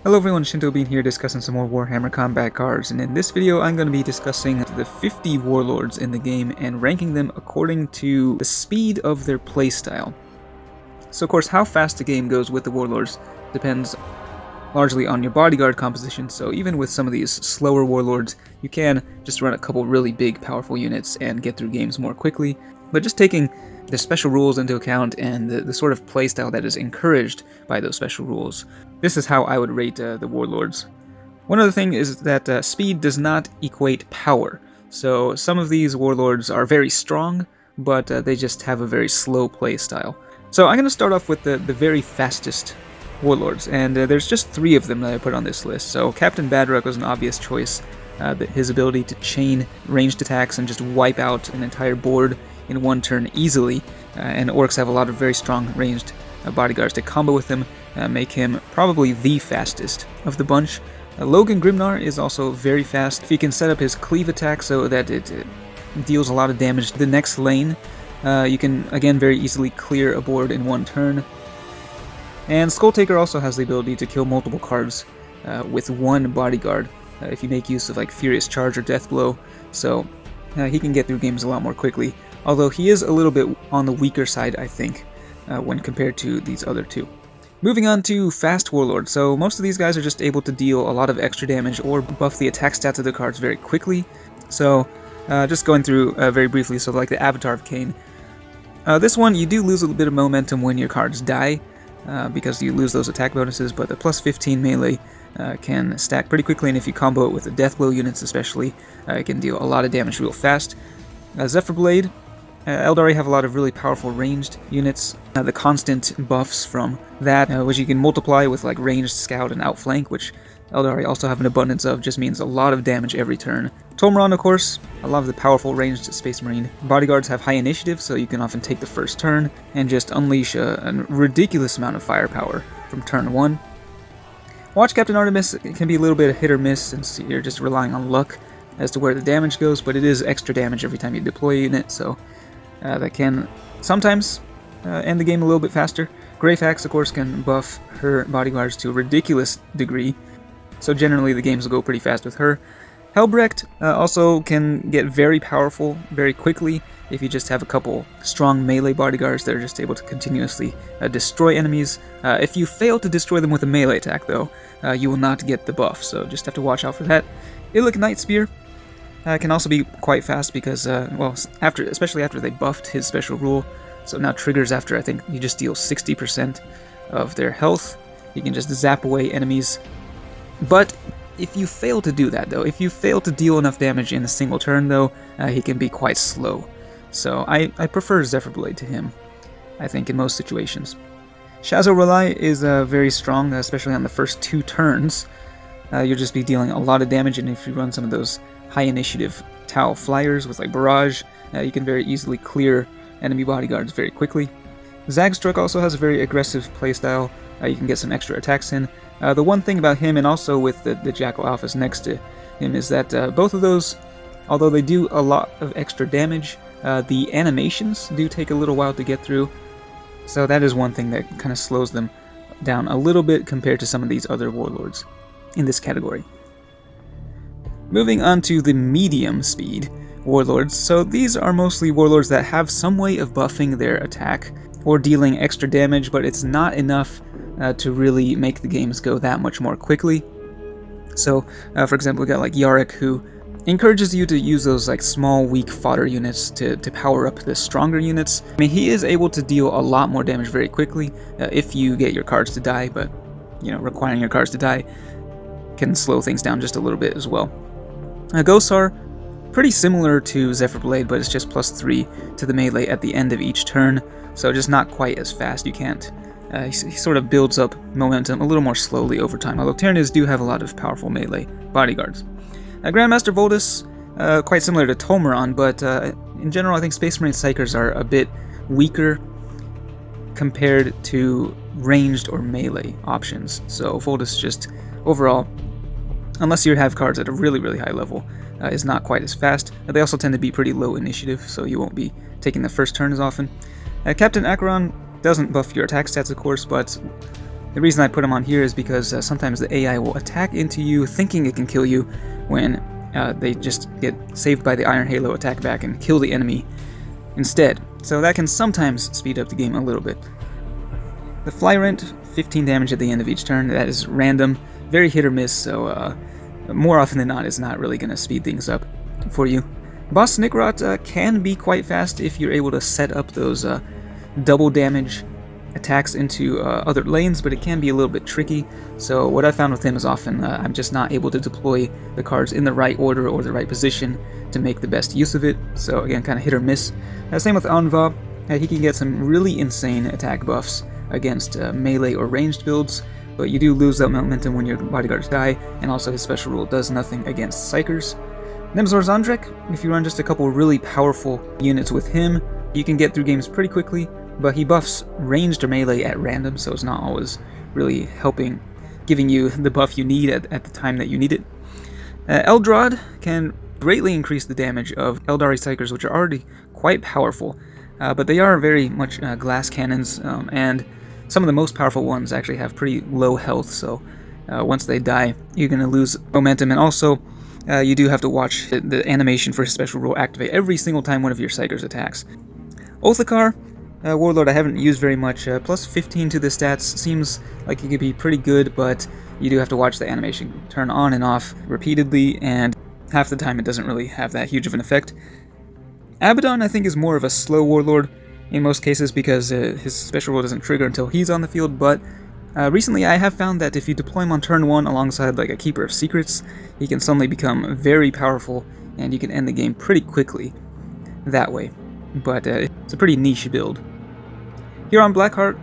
Hello everyone, Shinto Bean here discussing some more Warhammer combat cards, and in this video I'm going to be discussing the 50 Warlords in the game and ranking them according to the speed of their playstyle. So of course how fast the game goes with the Warlords depends largely on your bodyguard composition, so even with some of these slower Warlords you can just run a couple really big powerful units and get through games more quickly, but just taking the special rules into account and the sort of playstyle that is encouraged by those special rules. This is how I would rate the Warlords. One other thing is that speed does not equate power. So some of these Warlords are very strong, but they just have a very slow playstyle. So I'm going to start off with the very fastest Warlords, and there's just 3 of them that I put on this list. So Captain Badrock was an obvious choice. His ability to chain ranged attacks and just wipe out an entire board in one turn easily, and orcs have a lot of very strong ranged bodyguards to combo with him, make him probably the fastest of the bunch. Logan Grimnar is also very fast. If he can set up his cleave attack so that it deals a lot of damage to the next lane, you can again very easily clear a board in one turn. And Skulltaker also has the ability to kill multiple cards with one bodyguard if you make use of like Furious Charge or Death Blow, so he can get through games a lot more quickly. Although he is a little bit on the weaker side, I think, when compared to these other 2. Moving on to Fast Warlord. So most of these guys are just able to deal a lot of extra damage or buff the attack stats of the cards very quickly. So just going through very briefly, so like the Avatar of Cain. This one, you do lose a little bit of momentum when your cards die, because you lose those attack bonuses, but the plus 15 melee can stack pretty quickly, and if you combo it with the Death Blow units especially, it can deal a lot of damage real fast. Zephyr Blade. Eldari have a lot of really powerful ranged units. The constant buffs from that, which you can multiply with like ranged scout and outflank, which Eldari also have an abundance of, just means a lot of damage every turn. Tomron, of course, a lot of the powerful ranged Space Marine bodyguards have high initiative, so you can often take the first turn and just unleash a ridiculous amount of firepower from turn 1. Watch Captain Artemis can be a little bit hit or miss since you're just relying on luck as to where the damage goes, but it is extra damage every time you deploy a unit, so that can sometimes end the game a little bit faster. Greyfax, of course, can buff her bodyguards to a ridiculous degree, so generally the games will go pretty fast with her. Helbrecht also can get very powerful very quickly if you just have a couple strong melee bodyguards that are just able to continuously destroy enemies. If you fail to destroy them with a melee attack, though, you will not get the buff, so just have to watch out for that. Illic Night Spear can also be quite fast because, well, especially after they buffed his special rule, so now triggers after I think you just deal 60% of their health. You can just zap away enemies. But if you fail to do that, though, if you fail to deal enough damage in a single turn, though, he can be quite slow. So I prefer Zephyr Blade to him, I think, in most situations. Shazo Relay is very strong, especially on the first 2 turns. You'll just be dealing a lot of damage, and if you run some of those high initiative Tau flyers with like Barrage, you can very easily clear enemy bodyguards very quickly. Zagstruck also has a very aggressive playstyle. You can get some extra attacks in. The one thing about him, and also with the Jackal Alphas next to him, is that both of those, although they do a lot of extra damage, the animations do take a little while to get through. So that is one thing that kind of slows them down a little bit compared to some of these other Warlords in this category. Moving on to the medium speed Warlords. So these are mostly Warlords that have some way of buffing their attack or dealing extra damage, but it's not enough to really make the games go that much more quickly. So, for example, we got like Yarrick, who encourages you to use those like small, weak fodder units to power up the stronger units. I mean, he is able to deal a lot more damage very quickly if you get your cards to die, but, you know, requiring your cards to die can slow things down just a little bit as well. Gosar, pretty similar to Zephyr Blade, but it's just plus 3 to the melee at the end of each turn, so just not quite as fast. You can't. He sort of builds up momentum a little more slowly over time, although Tyranids do have a lot of powerful melee bodyguards. Grandmaster Voldus, quite similar to Tomeron, but in general I think Space Marine Psychers are a bit weaker compared to ranged or melee options, so Voldus just overall, unless you have cards at a really, really high level, is not quite as fast. They also tend to be pretty low initiative, so you won't be taking the first turn as often. Captain Acheron doesn't buff your attack stats, of course, but The reason I put him on here is because sometimes the AI will attack into you thinking it can kill you when they just get saved by the Iron Halo, attack back, and kill the enemy instead. So that can sometimes speed up the game a little bit. The Fly Rent, 15 damage at the end of each turn. That is random, very hit or miss, so more often than not, it's not really going to speed things up for you. Boss Snickrot can be quite fast if you're able to set up those double damage attacks into other lanes, but it can be a little bit tricky. So what I found with him is often I'm just not able to deploy the cards in the right order or the right position to make the best use of it. So again, kind of hit or miss. Same with Anva. He can get some really insane attack buffs against melee or ranged builds, but you do lose that momentum when your bodyguards die, and also his special rule does nothing against Psychers. Nemzor Zandrek, if you run just a couple really powerful units with him, you can get through games pretty quickly, but he buffs ranged or melee at random, so it's not always really helping, giving you the buff you need at the time that you need it. Eldrad can greatly increase the damage of Eldari Psychers, which are already quite powerful, but they are very much glass cannons, and some of the most powerful ones actually have pretty low health, so once they die, you're going to lose momentum, and also you do have to watch the animation for his special rule activate every single time one of your Psychers attacks. Othakar, Warlord I haven't used very much, plus 15 to the stats, seems like it could be pretty good, but you do have to watch the animation turn on and off repeatedly, and half the time it doesn't really have that huge of an effect. Abaddon I think is more of a slow Warlord in most cases because his special rule doesn't trigger until he's on the field, but recently I have found that if you deploy him on turn 1 alongside like a Keeper of Secrets, he can suddenly become very powerful and you can end the game pretty quickly that way. But it's a pretty niche build. Huron Blackheart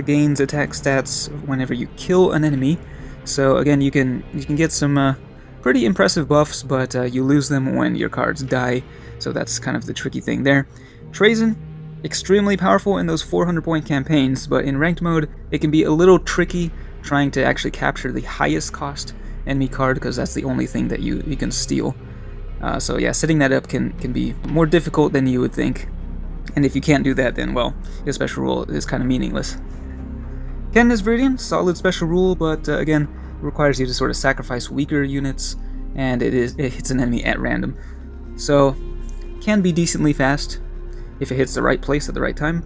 gains attack stats whenever you kill an enemy, so again you can get some pretty impressive buffs, but you lose them when your cards die, so that's kind of the tricky thing there. Trazen, extremely powerful in those 400-point campaigns, but in ranked mode it can be a little tricky trying to actually capture the highest cost enemy card, because that's the only thing that you can steal. So yeah, setting that up can be more difficult than you would think, and if you can't do that, then well, your special rule is kind of meaningless. Katniss Viridian, solid special rule, but again, it requires you to sort of sacrifice weaker units, and it hits an enemy at random. So, can be decently fast if it hits the right place at the right time.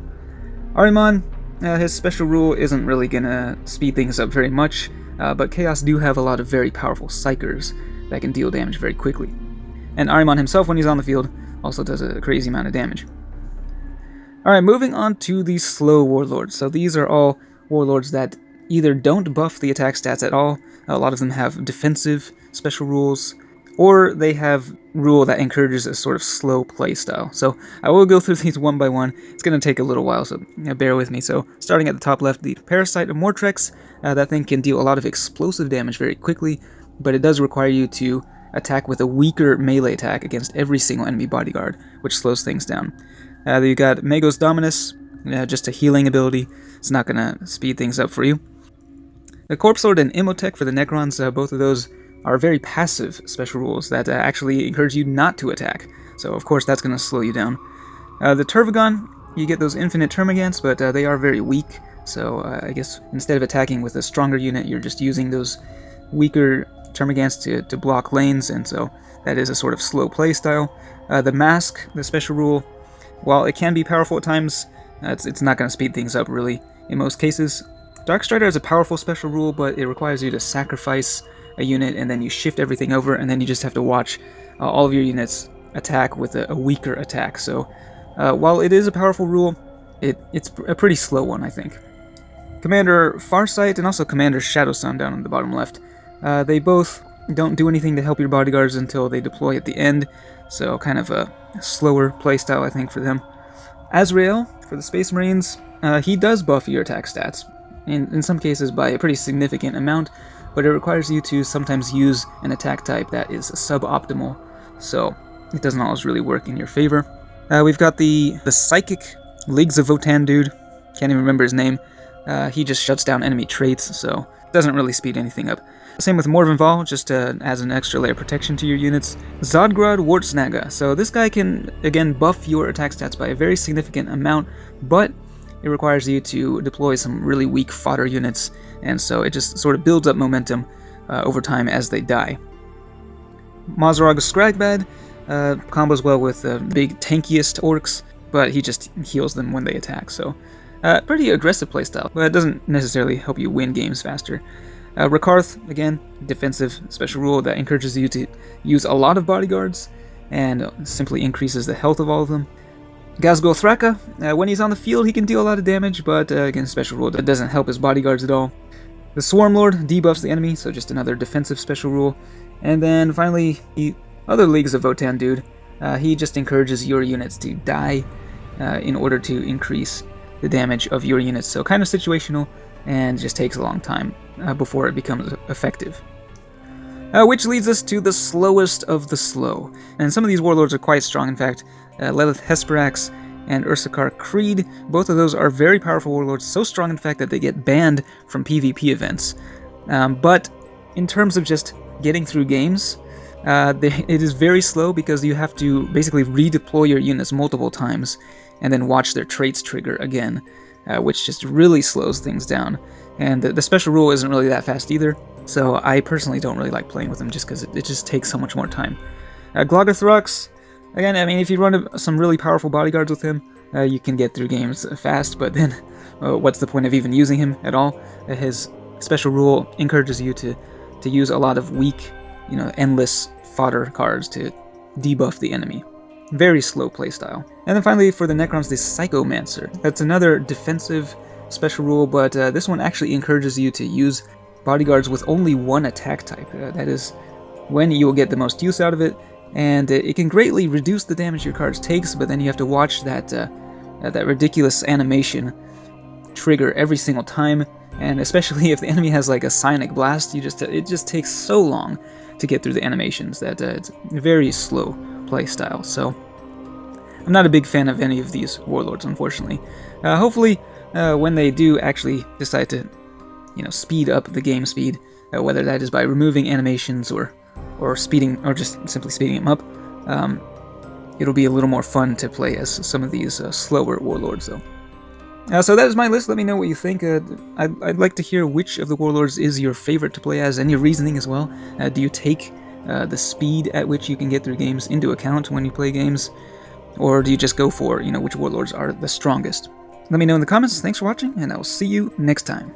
Ahriman, his special rule isn't really gonna speed things up very much, but Chaos do have a lot of very powerful Psychers that can deal damage very quickly. And Ahriman himself, when he's on the field, also does a crazy amount of damage. Alright, moving on to the slow Warlords. So these are all Warlords that either don't buff the attack stats at all, a lot of them have defensive special rules, or they have rule that encourages a sort of slow play style. So I will go through these one by one. It's going to take a little while, so bear with me. So starting at the top left, the Parasite of Mortrex. That thing can deal a lot of explosive damage very quickly, but it does require you to attack with a weaker melee attack against every single enemy bodyguard, which slows things down. Then you got Magos Dominus, just a healing ability. It's not going to speed things up for you. The Corpse Lord and Imhotep for the Necrons, both of those are very passive special rules that actually encourage you not to attack. So of course that's going to slow you down. The Tervagon, you get those infinite Termagants, but they are very weak. So I guess instead of attacking with a stronger unit, you're just using those weaker Termagants to block lanes, and so that is a sort of slow play style. The Mask, the special rule, while it can be powerful at times, it's not going to speed things up really in most cases. Darkstrider is a powerful special rule, but it requires you to sacrifice a unit and then you shift everything over, and then you just have to watch all of your units attack with a weaker attack. So while it is a powerful rule, it's a pretty slow one, I think. Commander Farsight and also Commander Shadowsun down on the bottom left. They both don't do anything to help your bodyguards until they deploy at the end, so kind of a slower playstyle, I think, for them. Azrael, for the Space Marines, he does buff your attack stats, in some cases by a pretty significant amount, but it requires you to sometimes use an attack type that is suboptimal, so it doesn't always really work in your favor. We've got the Psychic Leagues of Votan dude, can't even remember his name. He just shuts down enemy traits, so it doesn't really speed anything up. Same with Morvenval, just adds an extra layer of protection to your units. Zodgrod Wartsnaga, so this guy can, again, buff your attack stats by a very significant amount, but it requires you to deploy some really weak fodder units and so it just sort of builds up momentum over time as they die. Mazrog Scragbad combos well with the big tankiest orcs, but he just heals them when they attack, so pretty aggressive playstyle, but it doesn't necessarily help you win games faster. Rakarth, again, defensive special rule that encourages you to use a lot of bodyguards and simply increases the health of all of them. Gazgul Thraka, when he's on the field he can deal a lot of damage, but again, special rule that doesn't help his bodyguards at all. The Swarmlord debuffs the enemy, so just another defensive special rule. And then finally, the other Leagues of Votann dude, he just encourages your units to die in order to increase the damage of your units, so kind of situational and just takes a long time before it becomes effective. Which leads us to the slowest of the slow. And some of these warlords are quite strong, in fact. Lelith Hesperax and Ursakar Creed, both of those are very powerful warlords, so strong in fact that they get banned from PvP events. But in terms of just getting through games, it is very slow because you have to basically redeploy your units multiple times and then watch their traits trigger again, which just really slows things down. And the special rule isn't really that fast either, so I personally don't really like playing with them just because it just takes so much more time. Gloggothrox, again, I mean, if you run some really powerful bodyguards with him, you can get through games fast, but then what's the point of even using him at all? His special rule encourages you to use a lot of weak, endless fodder cards to debuff the enemy. Very slow playstyle. And then finally, for the Necrons, the Psychomancer. That's another defensive special rule, but this one actually encourages you to use bodyguards with only one attack type. That is when you will get the most use out of it, and it can greatly reduce the damage your cards takes, but then you have to watch that ridiculous animation trigger every single time, and especially if the enemy has like a psionic blast, it just takes so long to get through the animations that it's a very slow playstyle. So I'm not a big fan of any of these warlords, unfortunately. Hopefully, when they do actually decide to, speed up the game speed, whether that is by removing animations or speeding, or just simply speeding them up, it'll be a little more fun to play as some of these slower warlords, though. So that is my list. Let me know what you think. I'd like to hear which of the warlords is your favorite to play as, and your reasoning as well. Do you take the speed at which you can get through games into account when you play games, or do you just go for, which warlords are the strongest? Let me know in the comments. Thanks for watching, and I will see you next time.